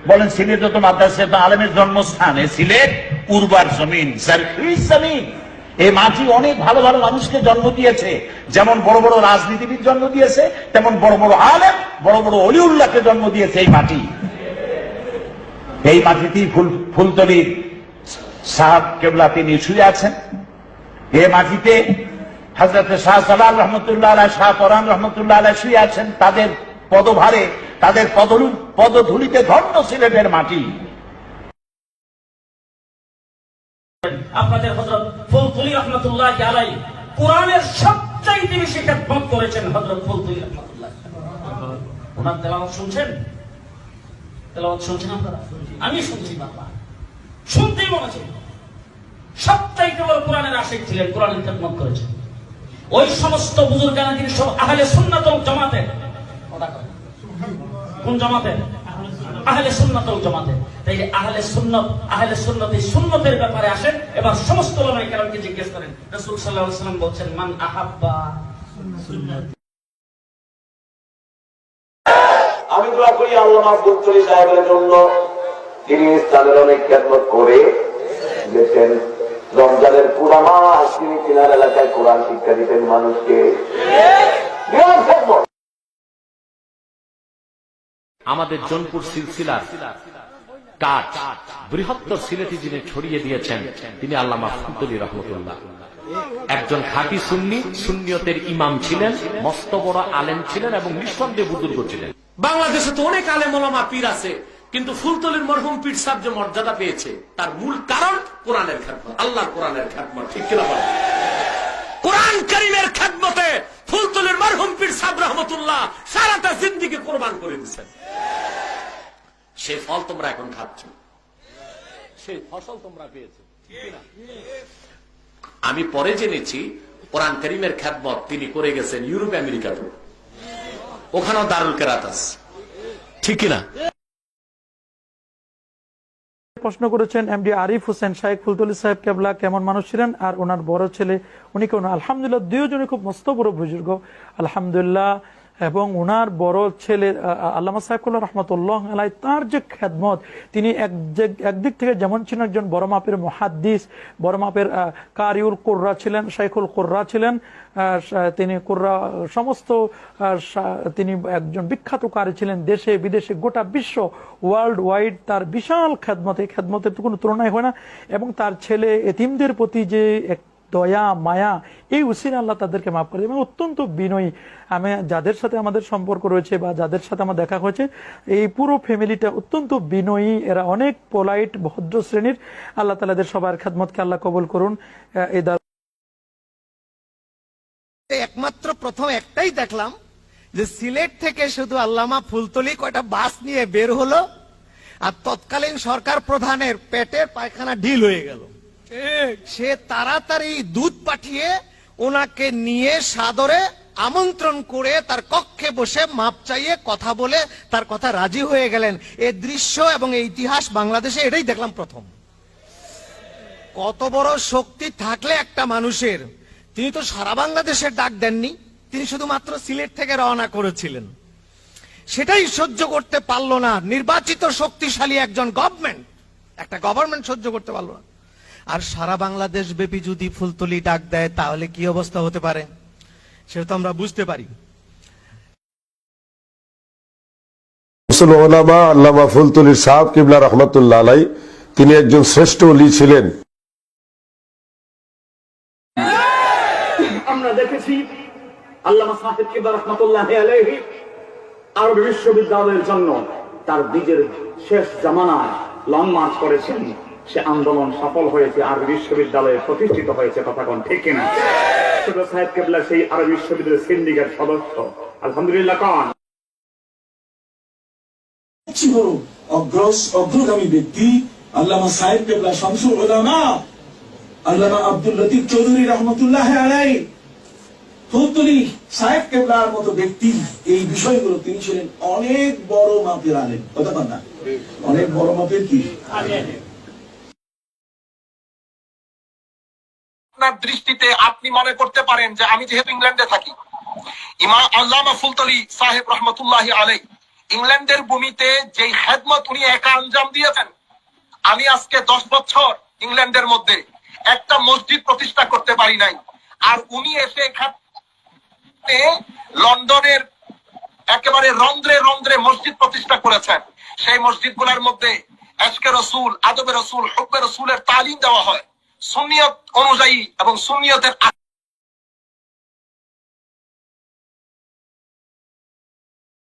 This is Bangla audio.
বলেন সিলেট তো মাদ্রাসা তো আলেমের জন্মস্থান, সিলেট উর্বর জমিন, জারখীজ জমিন। এই মাটি অনেক ভালো ভালো মানুষকে জন্ম দিয়েছে, যেমন বড় বড় রাজনীতিবিদ জন্ম দিয়েছে, তেমন বড় বড় আলেম, বড় বড় অলিউল্লাহকে জন্ম দিয়েছে এই মাটি। এই মাটিতেই ফুলতলির সাহেব কেবলা তিনি শুয়ে আছেন। এই মাটিতে হযরত শাহ জালাল রহমতুল্লাহ আলাইহি, শাহ পরান রহমতুল্লাহ আলাইহি শুয়ে আছেন। তাদের পদভারে, তাদের পদধূলিতে ধন্য সিলেটের মাটি। আপনাদের হযরত ফুলতুলি রহমাতুল্লাহ আলাইহি কোরআনের সবচাইতে বেশি খেদমত করেছেন হযরত ফুলতুলি রহমাতুল্লাহ। ওনার তেলাওয়াত শুনছেন? তেলাওয়াত শুনছেন আপনারা? আমি শুনছি বাবা, শুনতেই মনে হচ্ছে সবচাইতে বড় কোরআনের আশিক ছিলেন, কোরআনের খেদমত করেছেন। ওই সমস্ত বুজুর্গানা যিনি সব আহলে সুন্নাত ওয়াল জামাতের, কোন জামাতের? আহলে সুন্নাত ওয়াল জামাতের। তাই আহলে সুন্নাত এই সুন্নতের ব্যাপারে আসেন। এবার সমস্ত উলামায়ে কেরামকে জিজ্ঞেস করেন। রাসূল সাল্লাল্লাহু আলাইহি ওয়াসাল্লাম বলেন, মান আহাব্বা সুন্নতি। আমি দোয়া করি আল্লামা ফুলতুলি সাহেবের জন্য, তিনি ইসলামের অনেক খেদমত করে গেছেন। রমজানের পুরা মাস তিনি তিনার এলাকায় কোরআন শিক্ষা দিতেন মানুষকে। আমাদের জোনপুর সিলসিলার কাঠ বৃহত্তর সিলেটি যিনি ছড়িয়ে দিয়েছেন তিনি আল্লামা ফুলতুলি রহমতুল্লাহ। একজন খাঁটি সুন্নি, সুন্নিয়তের ইমাম ছিলেন, মস্ত বড় আলেম ছিলেন এবং নিঃসন্দেহে বুজুর্গ ছিলেন। বাংলাদেশে তো অনেক আলেম ওলামা পীর আছে, কিন্তু ফুলতলির মরহুম পীর সাহেব যে মর্যাদা পেয়েছে তার মূল কারণ কোরআনের খেদমত, আল্লাহর কোরআনের খেদমত। ঠিক কিনা বলেন? কোরআন কারীমের খেদমতে ফুলতলির মরহুম পীর সাহেব রহমতুল্লাহ সারাটা জিন্দেগি কোরবান করে দিয়েছেন। সেই ফল তোমরা এখন খাচ্ছ, সেই ফসল তোমরা পেয়েছো। আমি পরে জেনেছি কোরআন কারীমের খেদমত তিনি করে গেছেন ইউরোপ আমেরিকাতে, ওখানেও দারুল কেরাত আছে। ঠিক কিনা? প্রশ্ন করেছেন এমডি আরিফ হোসেন, শাইখ ফুলতুলি সাহেব কেবলা কেমন মানুষ ছিলেন আর ওনার বড় ছেলে উনি কেমন? আলহামদুলিল্লাহ, দুইজনে খুব মস্ত বড় বুজুর্গ আলহামদুলিল্লাহ। এবং ওনার বড় ছেলে আল্লামা সাইফুল্লাহ রহমতুল্লাহ আলাইহি, তার যে খেদমত, তিনি একদিক থেকে যেমন ছিলেন একজন বড় মাপের মুহাদ্দিস, বড় মাপের কারিউল কুররা ছিলেন, শাইখুল কুররা ছিলেন। তিনি কুররা সমস্ত, তিনি একজন বিখ্যাত কারি ছিলেন, দেশে বিদেশে গোটা বিশ্ব ওয়ার্ল্ড ওয়াইড তার বিশাল খেদমত, এই খেদমতের তো কোনো তুলনাই হয় না। এবং তার ছেলে এতিমদের প্রতি যে এক দয়া মায়া, এই উসিলে আল্লাহ তাদেরকে মাফ করে। এবং অত্যন্ত বিনয়ী, আমি যাদের সাথে আমাদের সম্পর্ক রয়েছে বা যাদের সাথে আমার দেখা হয়েছে, এই পুরো ফ্যামিলিটা অত্যন্ত বিনয়ী, এরা অনেক পোলাইট ভদ্র শ্রেণীর। আল্লাহ তাআলা এদের সবার খেদমতকে আল্লাহ কবুল করুন। একমাত্র প্রথম একটাই দেখলাম যে সিলেট থেকে শুধু আল্লামা ফুলতলি কয়টা বাস নিয়ে বের হলো, আর তৎকালীন সরকার প্রধানের পেটের পায়খানা ঢিল হয়ে গেল। সে তাড়াতাড়ি দুধ পাঠিয়ে ওনাকে নিয়ে সাদরে আমন্ত্রণ করে তার কক্ষে বসে মাপ চাইয়ে কথা বলে তার কথা রাজি হয়ে গেলেন। এই দৃশ্য এবং এই ইতিহাস বাংলাদেশে এটাই দেখলাম প্রথম। কত বড় শক্তি থাকলে একটা মানুষের, তিনি তো সারা বাংলাদেশের ডাক দেননি, তিনি শুধুমাত্র সিলেট থেকে রওনা করেছিলেন। সেটাই সহ্য করতে পারলো না নির্বাচিত শক্তিশালী একজন গভর্নমেন্ট, একটা গভর্নমেন্ট সহ্য করতে পারলো না। আর সারা বাংলাদেশ ব্যাপী যদি ফুলতলি ডাক দেয় তাহলে কি অবস্থা হতে পারে সেটা তো আমরা বুঝতে পারি। আল্লামা ফুলতুলি সাহেব কিবলা রহমতুল্লাহ আলাইহি, তিনি একজন শ্রেষ্ঠ ওলি ছিলেন। আমরা দেখেছি আল্লামা সাহেব কিবলা রহমতুল্লাহি আলাইহি আরবি বিশ্ববিদ্যালয়ের জন্য তার নিজের শেষ জামানায় লং মার্চ করেছেন। সে আন্দোলন সফল হয়েছে, আরবি বিশ্ববিদ্যালয়ে প্রতিষ্ঠিত হয়েছে। কথা কোন ঠিক কিনা? ছোট সাহেব কেবলা সেই আরবি বিশ্ববিদ্যালয়ের সিন্ডিকেট সদস্য। আলহামদুলিল্লাহ। কোন অগ্রগামী ব্যক্তি আল্লামা সাহেব কেবলা শামসুল উলামা আল্লামা আব্দুল লতিফ চৌধুরী রহমতুল্লাহ আলাইহি, ফুলতুলি সাহেব কেবলার মতো ব্যক্তি এই বিষয়গুলো, তিনি ছিলেন অনেক বড় মাপের আলেম। কথা বল না, অনেক বড় মাপের কি আপনার দৃষ্টিতে আপনি মনে করতে পারেন যে আমি যেহেতু ইংল্যান্ডে থাকি, ইমাম আল্লামা ফুলতলি সাহেব রহমতুল্লাহি আলাইহি ইংল্যান্ডের ভূমিতে যেই খেদমত উনি একা আঞ্জাম দিয়েছেন, আমি আজকে 10 বছর ইংল্যান্ডের মধ্যে একটা মসজিদ প্রতিষ্ঠা করতে পারি নাই, আর উনি এসে এখানে লন্ডনের একেবারে রন্ধ্রে রন্ধ্রে মসজিদ প্রতিষ্ঠা করেছেন। সেই মসজিদগুলোর মধ্যে এশকে রসুল, আদবে রসুল, হুব্বে রসুলের তালিম দেওয়া হয় সুন্নিয়ত অনুযায়ী এবং সুন্নিয়তের